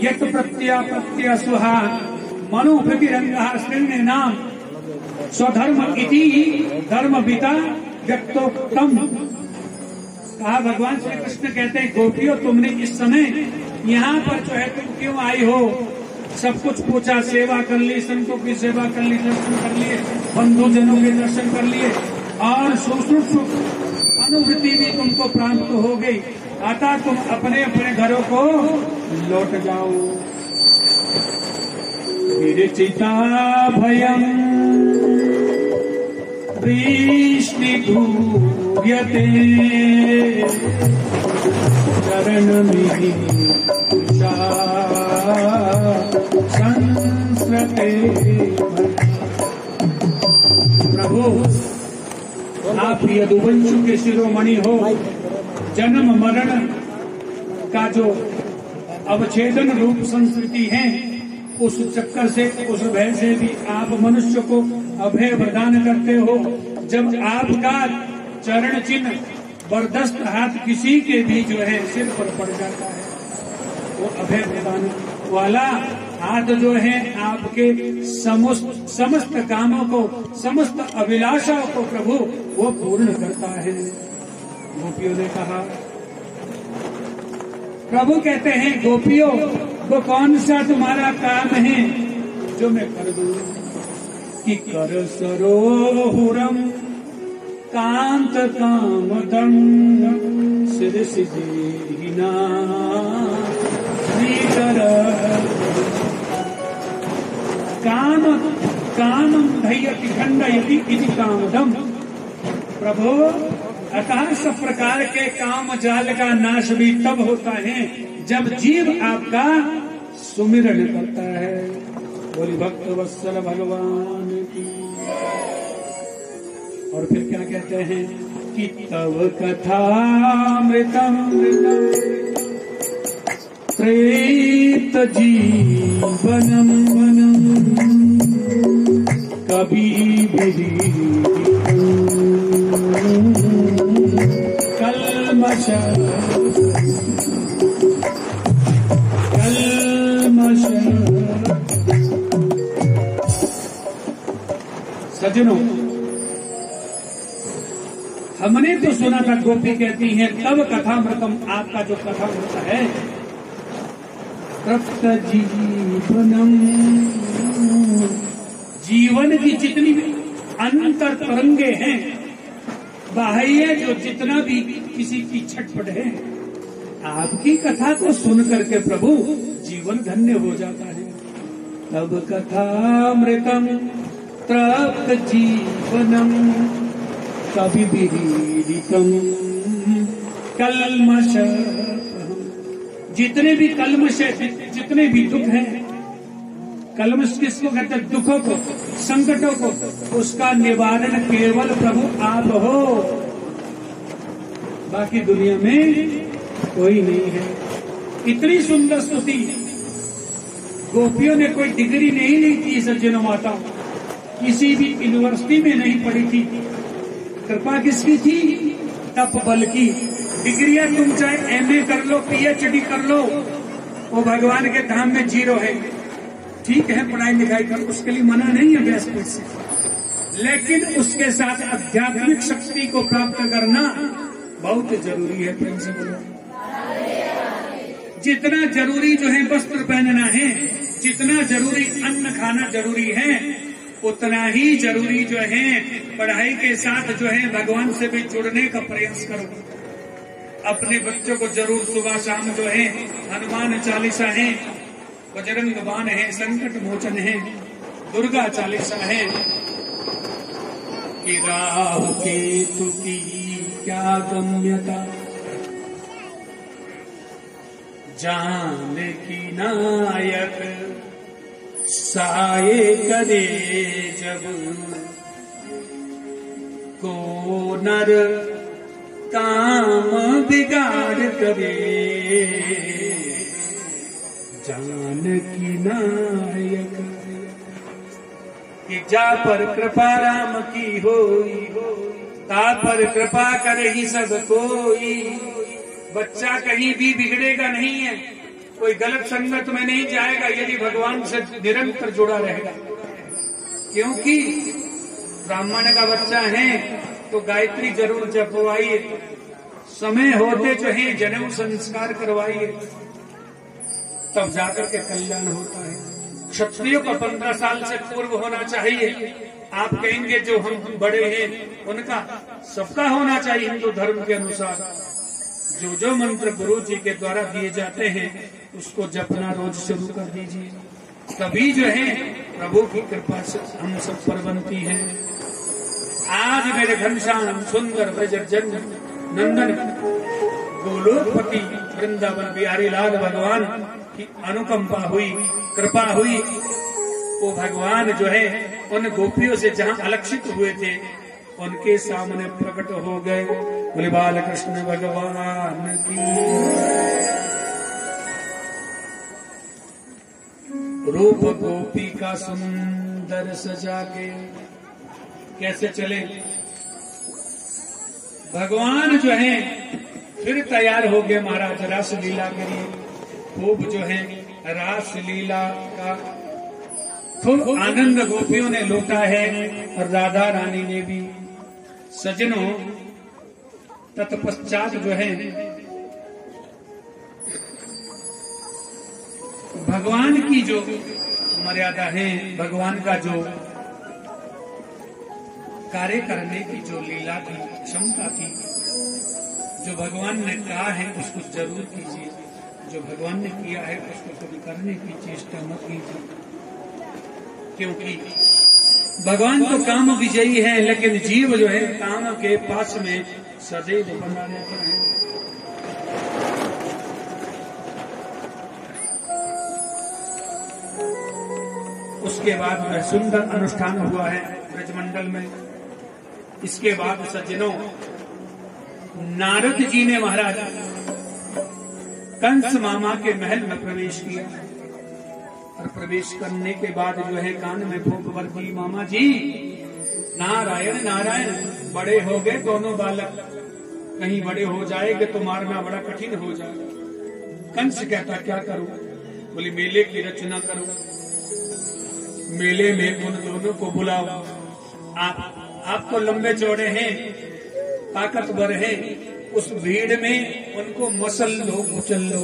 यत् प्रत्यय सुहा मनोभृतिरंगः श्रेण्य नाम स्वधर्म इति धर्मविदा व्यक्तोक्तम। कहा भगवान श्री कृष्ण कहते हैं, गोपियों तुमने इस समय यहाँ पर जो है तुम क्यों आई हो? सब कुछ पूछा, सेवा कर ली, संतों की सेवा कर ली, दर्शन कर लिए, बंधुजनों के दर्शन कर लिए और सुश्रुत अनुभूति भी तुमको प्राप्त हो गई। अतः तुम अपने अपने घरों को लौट जाओ। विरचिता भयम् वृष्णिभूयते चरणमिहि संस्रते। प्रभु आप यदुवंशु के शिरोमणि हो। जन्म मरण का जो अवच्छेदन रूप संस्कृति है, उस चक्कर से, उस भय से भी आप मनुष्य को अभय प्रदान करते हो। जब आपका चरण चिन्ह बरदस्त हाथ किसी के भी जो है सिर पर पड़ जाता है, वो अभय प्रदान वाला हाथ जो है आपके समस्त कामों को, समस्त अभिलाषाओं को प्रभु वो पूर्ण करता है। गोपियों ने कहा, प्रभु कहते हैं, गोपियों वो कौन सा तुम्हारा काम है जो मैं कर दूं? कि कर सरोहुरम कांत कामदम सिर सिद्धीना काम कामम धैयति खंडयति इति कामदम। प्रभु अतः सब प्रकार के काम जाल का नाश भी तब होता है जब जीव आपका सुमिरन करता है। बोली भक्त वत्सल भगवान की। और फिर क्या कहते हैं कि तव कथामृतम प्रेत जीवनम कभी कल्मष सज्जनों, हमने तो सुना था, गोपी कहती हैं तब कथामृतम, आपका जो कथामृत है, तप्त जीवनम, जीवन की जितनी भी अंतर तरंगे हैं, बाह्य जो जितना भी किसी की छटपट है, आपकी कथा को सुन करके प्रभु जीवन धन्य हो जाता है। तब कथामृतम तप्त जीवनम कभी विहीरितम कल्मष। जितने भी कल्मष है, जितने भी दुख हैं, कल्मष किसको कहते हैं? दुखों को, संकटों को, उसका निवारण केवल प्रभु आप हो। बाकी दुनिया में कोई नहीं है। इतनी सुंदर स्तुति। गोपियों ने कोई डिग्री नहीं ली थी सज्जनों माता, किसी भी यूनिवर्सिटी में नहीं पढ़ी थी। कृपा किसकी थी? तप बल की। डिग्रियां तुम चाहे एमए कर लो, पीएचडी कर लो, वो भगवान के धाम में जीरो है। ठीक है, पढ़ाई लिखाई कर, उसके लिए मना नहीं है व्यासपीठ से, लेकिन उसके साथ आध्यात्मिक शक्ति को प्राप्त करना बहुत जरूरी है। प्रिंसिपल, जितना जरूरी जो है वस्त्र पहनना है, जितना जरूरी अन्न खाना जरूरी है, उतना ही जरूरी जो है पढ़ाई के साथ जो है भगवान से भी जुड़ने का प्रयास करो। अपने बच्चों को जरूर सुबह शाम जो है हनुमान चालीसा है, बजरंग बाण है, संकट मोचन है, दुर्गा चालीसा है, कि राहु केतु की क्या गम्यता, जानकी नायक साये करे जब, को नर काम बिगाड़ करे, जानकी नायक। कि जा पर कृपा राम की होई, ता पर कृपा करे ही सब कोई। बच्चा कहीं भी बिगड़ेगा नहीं है, कोई गलत संगत में नहीं जाएगा यदि भगवान से निरंतर जुड़ा रहेगा। क्योंकि ब्राह्मण का बच्चा है तो गायत्री जरूर जपवाइए, समय होते जो है जन्म संस्कार करवाइए, तब जाकर के कल्याण होता है। क्षत्रियों का 15 साल से पूर्व होना चाहिए। आप कहेंगे जो हम बड़े हैं उनका, सबका होना चाहिए हिंदू धर्म के अनुसार। जो मंत्र गुरु जी के द्वारा दिए जाते हैं उसको जपना रोज शुरू कर दीजिए, तभी जो है प्रभु की कृपा से हम सब पर बनती है। आज मेरे घनश्याम सुंदर ब्रज जन्म नंदन गोलोकपति वृंदावन बिहारी लाल भगवान की अनुकंपा हुई, कृपा हुई। वो भगवान जो है उन गोपियों से जहां अलक्षित हुए थे उनके सामने प्रकट हो गए। बोले बाल कृष्ण भगवान की। रूप गोपी का सुंदर सजा के कैसे चले भगवान जो है फिर तैयार हो गए महाराज रास लीला के लिए। खूब जो है रास लीला का खूब आनंद गोपियों ने लूटा है और राधा रानी ने भी। सजनों, तत्पश्चात जो है भगवान की जो मर्यादा है, भगवान का जो कार्य करने की जो लीला थी, क्षमता थी, जो भगवान ने कहा है उसको जरूर कीजिए, जो भगवान ने किया है उसको कभी करने की चेष्टा मत कीजिए। क्योंकि भगवान तो काम विजयी है, लेकिन जीव जो है काम के पास में सदैव बना रहता है। उसके बाद वह सुंदर अनुष्ठान हुआ है ब्रजमंडल में। इसके बाद सज्जनों, नारद जी ने महाराज कंस मामा के महल में प्रवेश किया और प्रवेश करने के बाद जो है कान में फूंक भर दी, मामा जी नारायण नारायण, बड़े हो गए दोनों बालक, कहीं बड़े हो जाएंगे तो मारना बड़ा कठिन हो जाएगा। कंस कहता क्या करूं? बोले मेले की रचना करो, मेले में उन दोनों को बुलाओ। आप तो लंबे चौड़े हैं, ताकतवर हैं, उस भीड़ में उनको मसल लो, कुचल लो।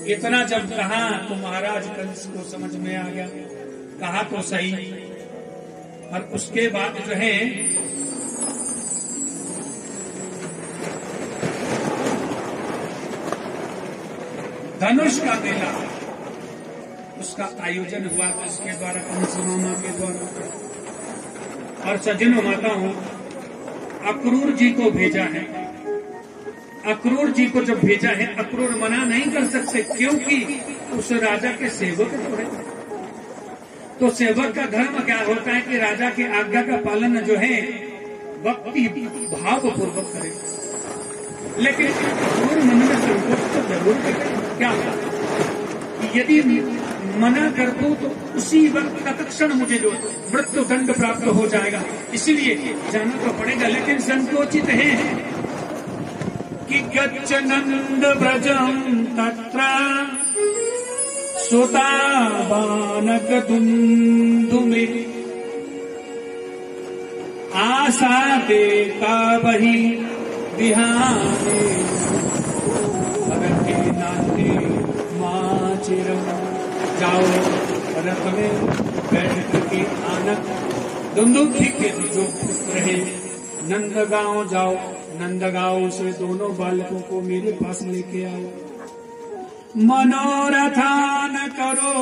इतना जब कहा तो महाराज कंस को समझ में आ गया, कहा तो सही। और उसके बाद जो है धनुष का मेला, उसका आयोजन हुआ इसके द्वारा, कंस मामा के द्वारा। और सज्जनों माताओं, अक्रूर जी को भेजा है। अक्रूर जी को जब भेजा है, अक्रूर मना नहीं कर सकते, क्योंकि उस राजा के सेवक तो है। तो सेवक का धर्म क्या होता है कि राजा की आज्ञा का पालन जो है भक्ति भाव पूर्वक करे। लेकिन अक्रूर मन में संकोच तो जरूर करे। क्या यदि मना कर दो तो उसी वक्त तत्क्षण मुझे जो मृत्यु दंड प्राप्त हो जाएगा, इसलिए जाना तो पड़ेगा। लेकिन संकोचित है कि गच्छ नंद ब्रजम तत्र सुता बानक दुंदुमे आशा देता वही बिहाने भगते नाते माँ चिरम। जाओ रथ में बैठ करके आनक दुंदुभि के जो पुत्र है नंदगांव जाओ, नंदगांव से दोनों बालकों को मेरे पास लेके आओ। मनोरथान करो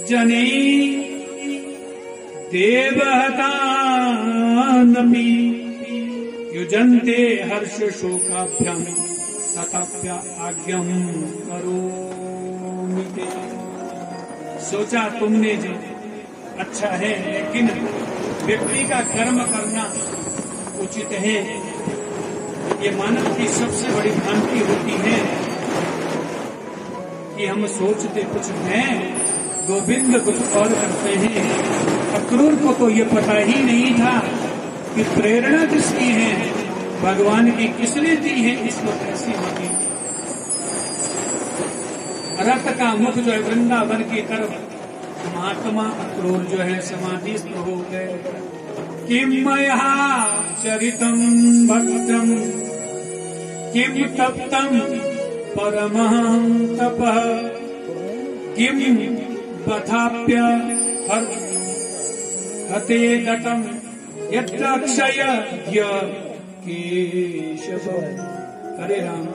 जने देवहतानपि युजन्ते हर्ष शोकाभ्याम तथाप्य आज्ञम करो। सोचा तुमने जो अच्छा है, लेकिन व्यक्ति का कर्म करना उचित है। ये मानव की सबसे बड़ी भ्रांति होती है कि हम सोचते कुछ हैं, गोविंद कुछ और करते हैं। अक्रूर को तो ये पता ही नहीं था कि प्रेरणा किसकी है, भगवान की किसने दी है इसको ऐसी मती। रथ का मुख जो है वृंदावन की तरफ महात्मा अक्रूर जो है समाधिस्थ हो गए। किम मया चरितम भक्तम किम तप्तम परमहं तपः किम बथाप्य हते गतम यत्राक्षय केशव। हरे राम।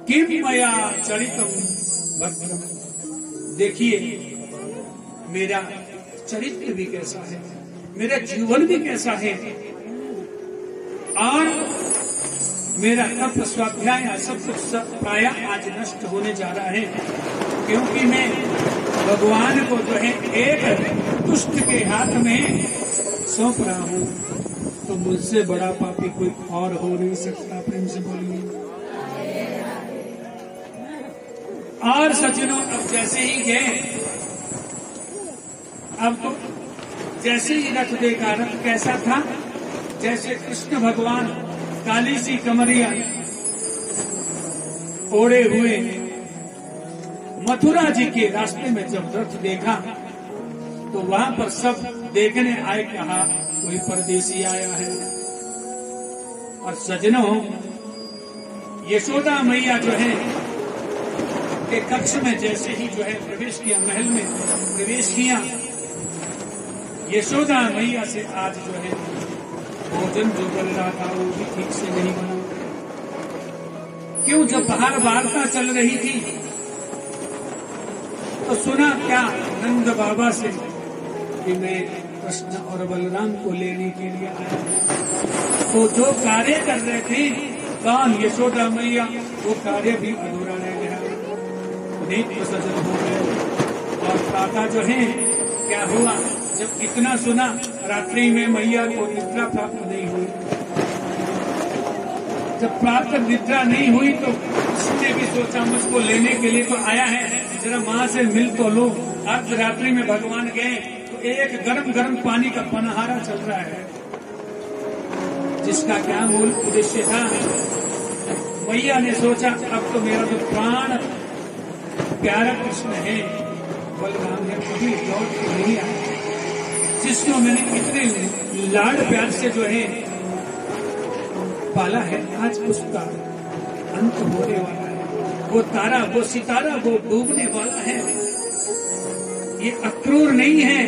किम मया चरितम भक्तम, देखिए मेरा चरित्र भी कैसा है, मेरा जीवन भी कैसा है, और मेरा तप स्वाध्याय सब कुछ प्राय आज नष्ट होने जा रहा है, क्योंकि मैं भगवान को जो है एक दुष्ट के हाथ में सौंप रहा हूं। तो मुझसे बड़ा पापी कोई और हो नहीं सकता। प्रेम से बोलिए। और सज्जनों, अब जैसे ही गए, अब तो जैसे ही रथ देखा, रथ कैसा था, जैसे कृष्ण भगवान काली सी कमरिया ओढ़े हुए मथुरा जी के रास्ते में जब रथ देखा तो वहां पर सब देखने आए, कहा कोई परदेसी आया है। और सज्जनों, यशोदा मैया जो है के कक्ष में जैसे ही जो है प्रवेश किया, महल में प्रवेश किया, यशोदा मैया से आज जो है भोजन जो बन रहा था वो भी ठीक से नहीं बना। क्यों? जब बाहर वार्ता चल रही थी तो सुना क्या नंद बाबा से कि मैं कृष्ण और बलराम को लेने के लिए आया। तो जो कार्य कर रहे थे कौन? यशोदा मैया, वो कार्य भी अधूरा रह गया, नेत्र सजल हो गए। और काका जो है, क्या हुआ जब इतना सुना, रात्रि में मैया को निद्रा प्राप्त नहीं हुई। जब प्राप्त निद्रा नहीं हुई तो उसने भी सोचा मुझको लेने के लिए तो आया है, जरा माँ से मिल तो लो। अर्धरात्रि में भगवान गए तो एक गर्म गर्म पानी का पनहारा चल रहा है, जिसका क्या मूल उद्देश्य था। मैया ने सोचा अब तो मेरा जो प्राण प्यारा कृष्ण है, बलराम है, कभी लौट के नहीं आया, जिसको मैंने इतने लाड प्यार से जो है पाला है, आज उसका अंत होने वाला है। वो तारा, वो सितारा, वो डूबने वाला है। ये अक्रूर नहीं है,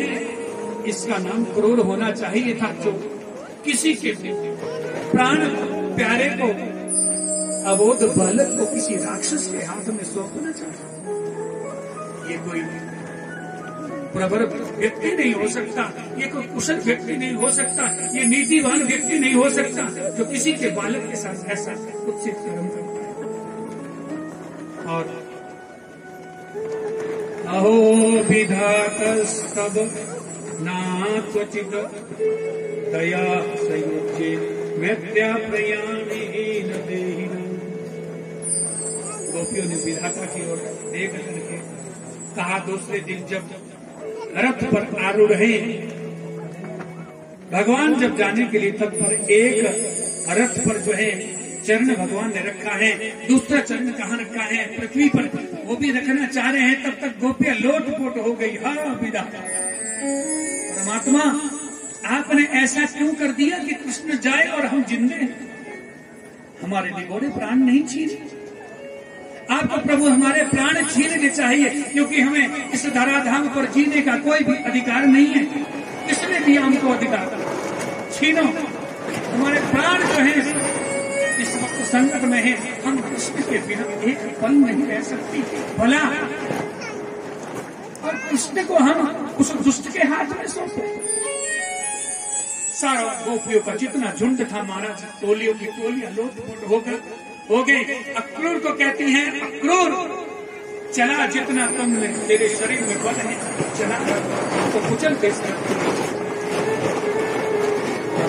इसका नाम क्रूर होना चाहिए था, जो किसी के प्राण प्यारे को, अबोध बालक को किसी राक्षस के हाथ में सौंपना चाहिए। ये कोई प्रवर व्यक्ति नहीं हो सकता, ये कोई कुशल व्यक्ति नहीं हो सकता, ये नीतिवान व्यक्ति नहीं हो सकता जो किसी के बालक के साथ ऐसा कुत्सित कर्म करता है। और अहो विधातस्तव नात्वचित दया संयुज्ये मैत्र्या प्रयाणेन देहिनम्। गोपियों ने विधाता की ओर देख करके कहा, दूसरे दिन जब रथ पर आरूढ़ है, भगवान जब जाने के लिए तत्पर, एक रथ पर जो है चरण भगवान ने रखा है, दूसरा चरण कहाँ रखा है? पृथ्वी पर, वो भी रखना चाह रहे हैं। तब तक गोपियां लोटपोट हो गई। हाँ विधाता, परमात्मा आपने ऐसा क्यों कर दिया कि कृष्ण जाए और हम जिंदे हैं? हमारे निगोड़े प्राण नहीं छीने। आपको प्रभु हमारे प्राण छीनने चाहिए, क्योंकि हमें इस धराधाम पर जीने का कोई भी अधिकार नहीं है। किसने दिया हमको अधिकार? छीनो। हमारे प्राण जो है इस वक्त संकट में है, हम कृष्ण के बिना एक पल नहीं रह सकती भला, और कृष्ण को हम उस दुष्ट के हाथ में सौंपे। सारा गोपियों का जितना झुंड था महाराज, टोलियों की टोलियां लोटपोट होकर हो गए। अक्रूर को कहती हैं, अक्रूर चला, जितना तुमने तेरे शरीर में बल है चला, तो कुचल कैसे।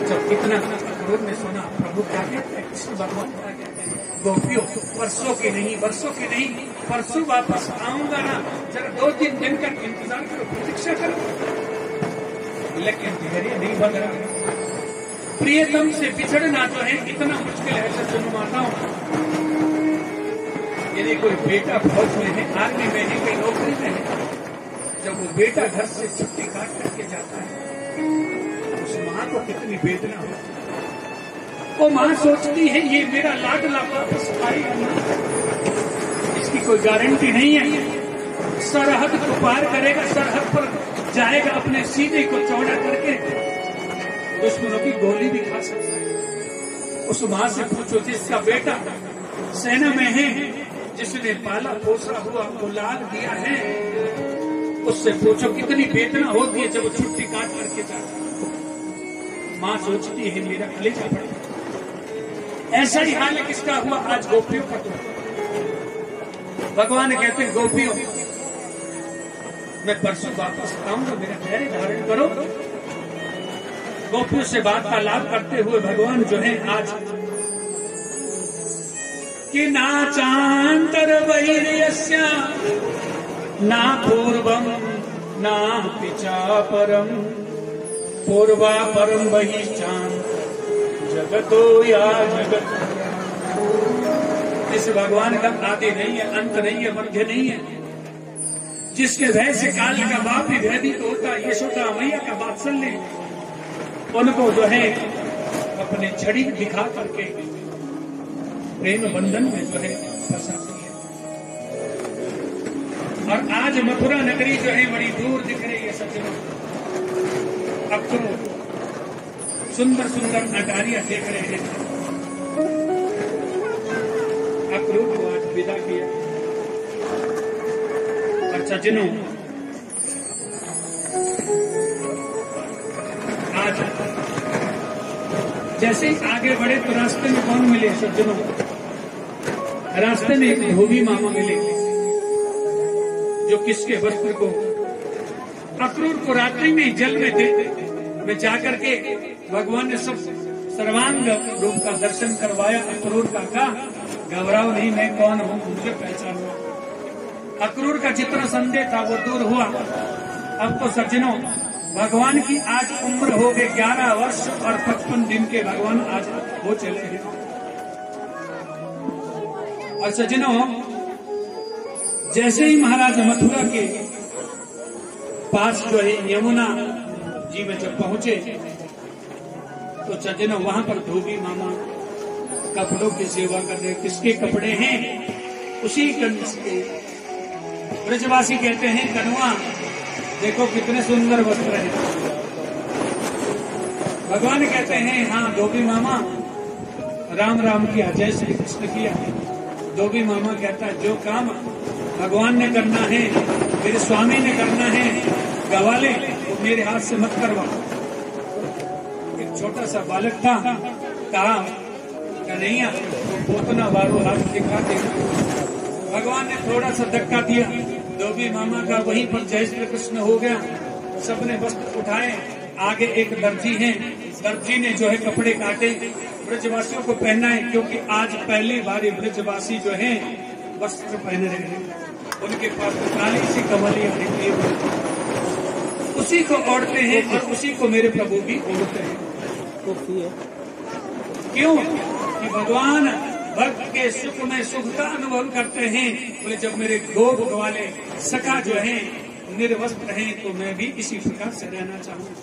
जब इतना अक्रूर ने सुना, प्रभु क्या कहते हैं, कृष्ण भगवान क्या कहते हैं, गोपियों परसों के नहीं, वर्षों के नहीं, परसों वापस आऊंगा ना, जरा 2-3 दिन का इंतजार करो, प्रतीक्षा करो। लेकिन धैर्य नहीं बन रहा। प्रियतम से बिछड़ना जो है इतना मुश्किल है सज्जनों माताओं। यदि कोई बेटा फौज में है, आर्मी में है, कोई नौकरी में है, जब वो बेटा घर से छुट्टी काट करके जाता है, उस माँ को कितनी वेदना होती है। वो माँ सोचती है ये मेरा लाडला वापस आएगा ना, इसकी कोई गारंटी नहीं है। सरहद को पार करेगा, सरहद पर जाएगा, अपने सीने को चौड़ा करके दुश्मनों की गोली भी खा सकता है। उस माँ से पूछो जिसका बेटा सेना में है, जिसने पाला पोसा हुआ को लाल दिया है, उससे पूछो कितनी वेदना होती है जब वो छुट्टी काट करके जाता है। माँ सोचती है मेरा कलेजा पड़ेगा। ऐसा ही हाल है किसका हुआ आज गोपियों का। भगवान कहते हैं गोपियों मैं परसों वापस आऊंगा, मेरा धैर्य धारण करो। गोपियों से वार्तालाप करते हुए भगवान जो है आज कि नाचांतर बहिर्यस्य ना पूर्वम ना पिचा परम पूर्वा परम बहिश्चान जगतो या जगत। इस भगवान का आदि नहीं है, अंत नहीं है, मध्य नहीं है। जिसके भय से काल का बाप भी भयभीत होता, यशोदा मैया का वात्सल्य उनको जो है अपने छड़ी दिखा करके प्रेम बंधन में जो है फंसाती है। और आज मथुरा नगरी जो है बड़ी दूर दिख रही है सज्जनों। अब तो सुंदर सुंदर नगारियां देख रहे हैं। अक्रूर को आज विदा किया। और सज्जनों आज जैसे ही आगे बढ़े तो रास्ते में कौन मिले सज्जनों? रास्ते में एक धोबी मामा मिले जो किसके वस्त्र को अक्रूर को रात्रि में जल में जाकर के भगवान ने सब सर्वांग रूप का दर्शन करवाया। अक्रूर का कहा घबराओ नहीं, मैं कौन हूं, मुझे पहचानो। अक्रूर का जितना संदेह था वो दूर हुआ। अब तो सज्जनों भगवान की आज उम्र हो गई 11 वर्ष और 55 दिन के भगवान आज हो चले हैं। और सज्जनों जैसे ही महाराज मथुरा के पास जो है यमुना जी में जब पहुंचे तो सज्जनों वहां पर धोबी मामा कपड़ों की सेवा कर रहे। किसके कपड़े हैं? उसी कंस के। ब्रजवासी कहते हैं कनुआ देखो कितने सुंदर वस्त्र हैं। भगवान कहते हैं हाँ धोबी मामा राम राम किया, जय श्री कृष्ण किया। धोबी मामा कहता है जो काम भगवान ने करना है, मेरे स्वामी ने करना है, गवाले तो मेरे हाथ से मत करवा। एक छोटा सा बालक था, कहा कन्हैया तो पोतना वारो हाथ दिखा दे। भगवान ने थोड़ा सा धक्का दिया, धोबी मामा का वहीं पर जय श्री कृष्ण हो गया। सबने वस्त्र उठाए। आगे एक दर्जी है, दर्जी ने जो है कपड़े काटे, ब्रजवासियों को पहनाए, क्योंकि आज पहली बार ब्रजवासी जो है वस्त्र पहन रहे हैं। उनके पास काली सी कमलियां निकली हुई, उसी को ओढ़ते हैं और उसी को मेरे प्रभु भी ओढ़ते हैं। क्यों? कि भगवान भक्त के सुख में सुख का अनुभव करते हैं। बोले जब मेरे गोप वाले सखा जो है निर्वस्त्र हैं तो मैं भी इसी प्रकार से रहना चाहूंगा।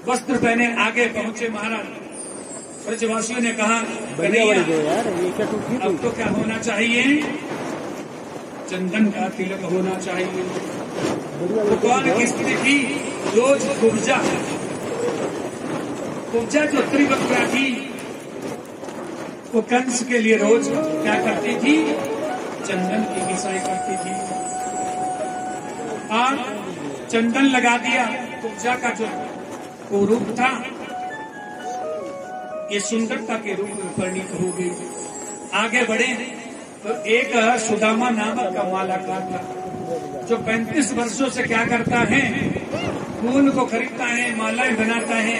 वस्त्र पहने आगे पहुंचे महाराज। ब्रजवासियों ने कहा कन्हैया अब तो क्या होना चाहिए? चंदन का तिलक होना चाहिए। भगवान की स्त्री थी रोज कुब्जा जो त्रिवक्रा थी वो कंस के लिए रोज क्या करती थी? चंदन की घिसाई करती थी। और चंदन लगा दिया। कुब्जा का जो रूप था ये सुंदरता के रूप में परिणित हो गई। आगे बढ़े तो एक सुदामा नामक का मालाकार था जो 35 वर्षों से क्या करता है? फूल को खरीदता है, मालाएं बनाता है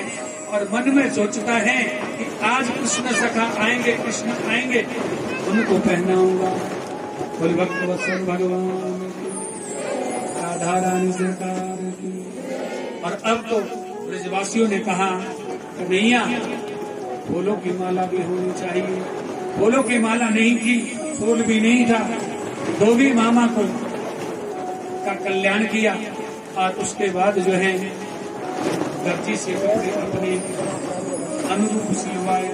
और मन में सोचता है कि आज कृष्ण सखा आएंगे, कृष्ण आएंगे, उनको पहनाऊंगा। बोल भक्त वत्सल भगवान राधा रानी सरकार की। और अब तो ब्रजवासियों ने कहा कन्हैया फूलों की माला भी होनी चाहिए। फूलों की माला नहीं थी, फूल भी नहीं था, धोबी मामा को का कल्याण किया और उसके बाद जो है दर्जी से कपड़े अपने अनुरूप सिलवाए।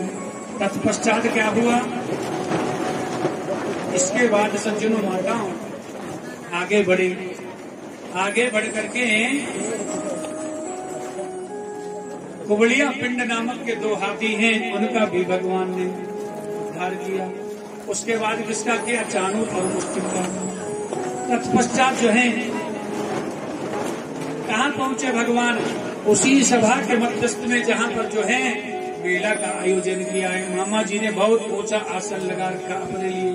तत्पश्चात क्या हुआ, इसके बाद सज्जनों माताओं आगे बढ़े। आगे बढ़ करके कुबड़िया पिंड नामक के 2 हाथी हैं, उनका भी भगवान ने उद्धार किया। उसके बाद किसका किया, चाणूर और मुस्लिम का। तत्पश्चात जो है कहाँ पहुंचे भगवान, उसी सभा के मध्यस्थ में जहाँ पर जो है मेला का आयोजन किया है। मामा जी ने बहुत ऊंचा आसन लगा रखा अपने लिए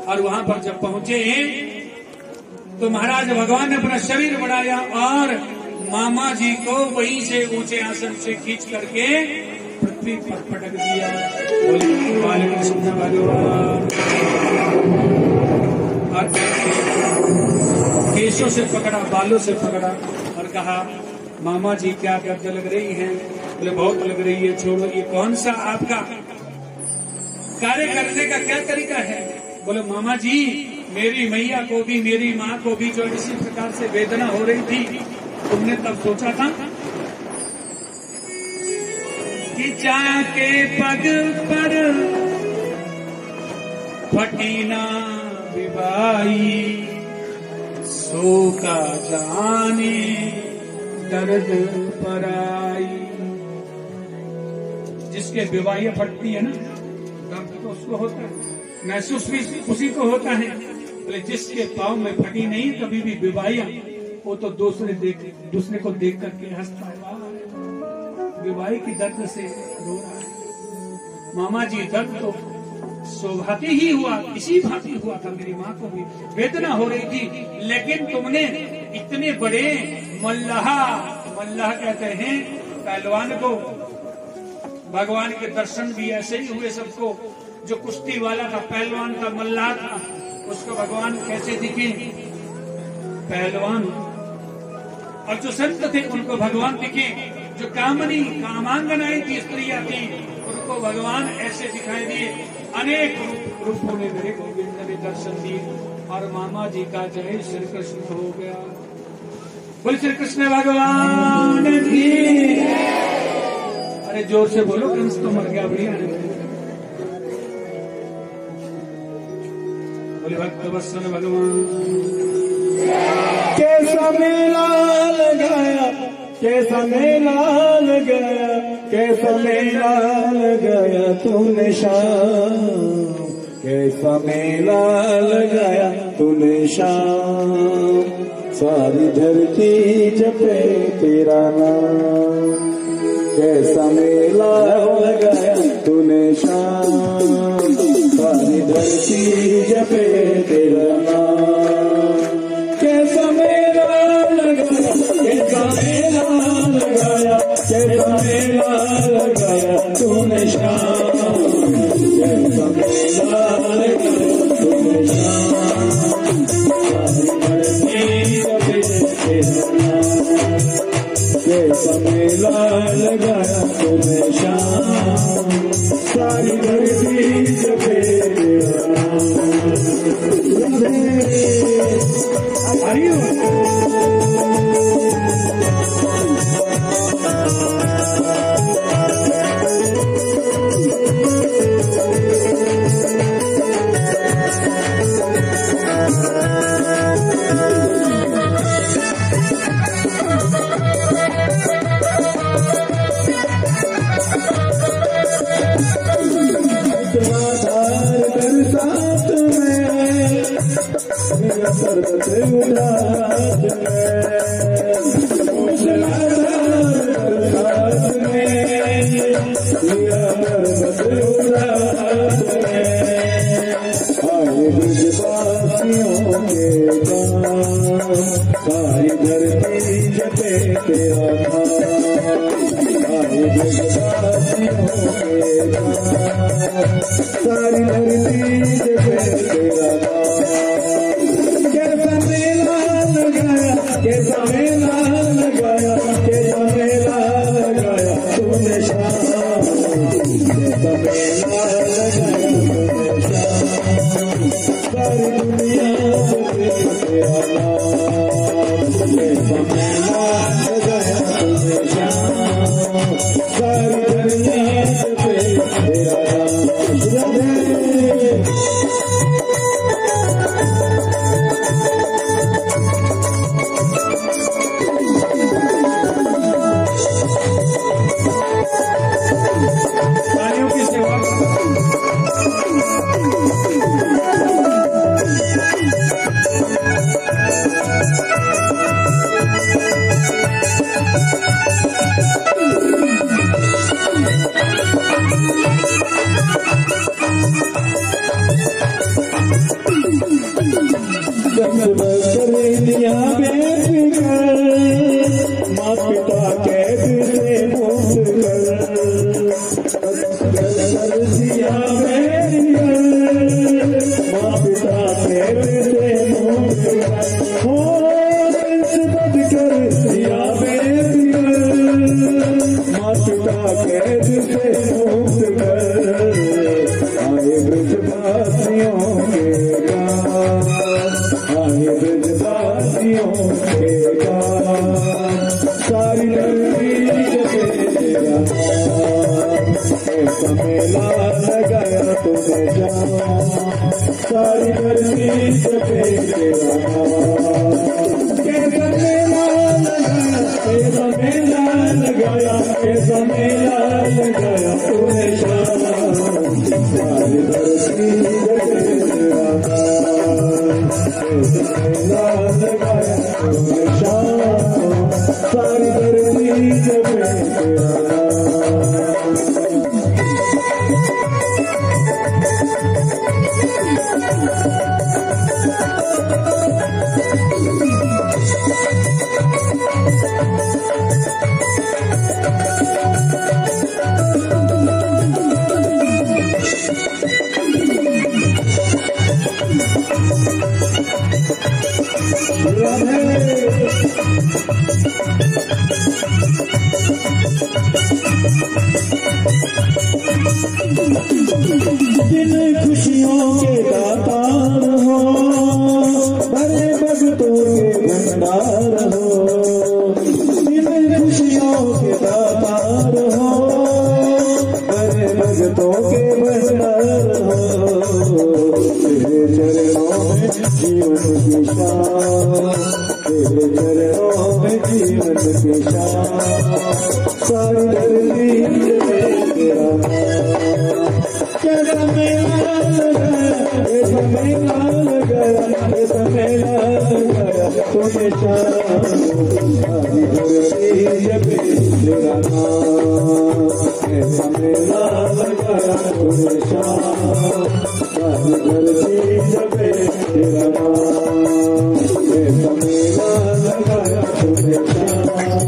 और वहां पर जब पहुंचे तो महाराज भगवान ने अपना शरीर बढ़ाया और मामा जी को वहीं से ऊंचे आसन से खींच करके पृथ्वी पर पटक दिया। कृष्ण भगवान केशों से पकड़ा, बालों से पकड़ा और कहा, मामा जी क्या दर्द लग रही है? बोले बहुत लग रही है, छोड़ो। ये कौन सा आपका कार्य करने का क्या तरीका है? बोले मामा जी, मेरी मैया को भी, मेरी माँ को भी जो इसी प्रकार से वेदना हो रही थी, तुमने तब सोचा था कि जाके पग पर फटी ना विवाही, सो का जाने दर्द पराई। जिसके विवाहियां फटती है ना, दर्द तो उसको होता है, महसूस भी उसी को होता है। बोले जिसके पाँव में फटी नहीं कभी भी विवाहियां, वो तो दूसरे को देख करके हंसता है, विवाही की दर्द से रो रहा है। मामा जी दर्द तो सौभाग्य ही हुआ, इसी भांति हुआ था। मेरी माँ को भी वेदना हो रही थी, लेकिन तुमने इतने बड़े मल्लाह कहते हैं पहलवान को, भगवान के दर्शन भी ऐसे ही हुए सबको। जो कुश्ती वाला था, पहलवान का, मल्लाह था, उसको भगवान कैसे दिखे? पहलवान। और जो संत थे उनको भगवान दिखे। जो कामांगनाएं थी, स्त्रियां थी, उनको भगवान ऐसे दिखाई दिए। अनेक रूपों में मेरे गोविंद ने दर्शन दिए और मामा जी का जय श्री कृष्ण हो गया। बोल श्री कृष्ण भगवान की। अरे जोर से बोलो, कंस तो मर गया। बढ़िया। बोले भक्त वत्सल भगवान। कैसा मेला लगाया, कैसा मेला लगाया, कैसा मेला लगाया तूने शाम, कैसा मेला लगाया तूने शाम, सारी धरती जपे तेरा नाम। कैसा मेला लगाया तूने शाम, सारी धरती जपे तेरा नाम। कैसा मेला लगाया, कैसा मेला लगाया, कैसा मेला लगाया तूने शाम, कैसा मेला लगाया तूने शाम, सारी धरती जपे तेरा नाम। कैसा मेला लगाया तूने शाम, सारी धरती सारी दुनिया जपे तेरा नाम, कैसा मेला लगाया तूने शाम, सारी दुनिया जपे तेरा नाम। तालियों की सेवा करे दिया बेफिकर, माँ पिता कैद से मुक्त कर, दिया बेफिकर, माँ पिता कैद से मुक्त कर, हो बद कर दिया बेफिकर, माँ पिता कैद से मुक्त कर, आए ब्रजवासियों के गाँव, आए ब्रजवासियों के गाँव, सारी धरती जपे तेरा नाम, ऐसा मेला लगाया तूने जहाँ, सारी धरती जपे तेरा नाम, कैसा मेला लगाया, कैसा मेला लगाया, कैसा मेला लगाया तूने जहाँ, सारी धरती जपे तेरा नाम, कैसा मेला लगाया तूने जहाँ, सारी धरती जपे तेरा नाम। जिन खुशियों के दातार हो, भरे भक्तों के भंडार हो, जिन खुशियों के दातार हो, भरे भक्तों के भंडार हो, तेरे चरणों में जीवन की शान, तेरे चरणों में जीवन की शान, सारी धरती जपे तेरा नाम, कैसा मेला लगाया, कैसा मेला लगाया, कैसा मेला लगाया तूने शाम, सारी धरती जपे तेरा नाम, कैसा मेला लगाया तूने शाम, सारी धरती जपे तेरा नाम, कैसा मेला लगाया तूने शाम,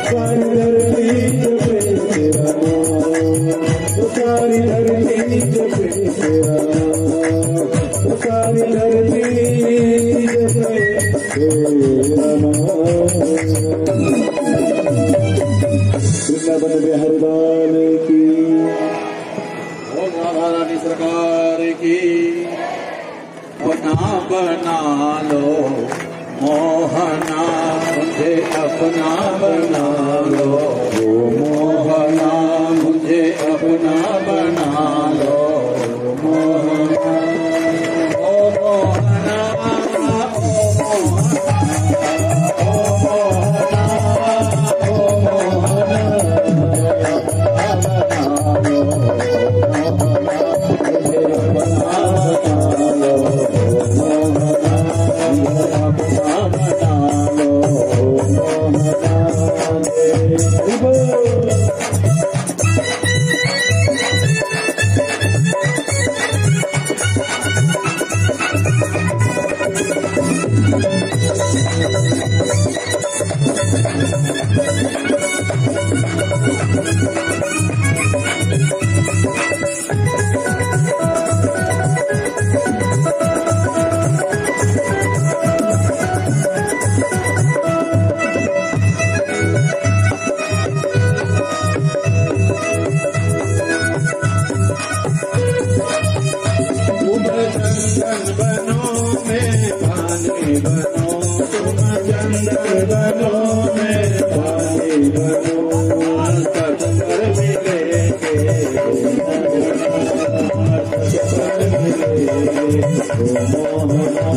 सारी धरती जपे तेरा नाम, सारी धरती जपे तेरा नाम, सारी धरती जपे तेरा नाम। वृंदावन बिहारी लाल की, ओ राधा रानी सरकार की। अपना बना लो मोहना, मुझे अपना बना लो, ओ मोहना मुझे अपना बना लो, मोहना ओ मोहना ओ मोहना ओ मोहना बना लो, चंदन बनो मेरे पानी बनो, तुम चंदन बनो मेरे पानी बनो, सत्संग मिलेंगे सत्संग मिलेंगे मोहना,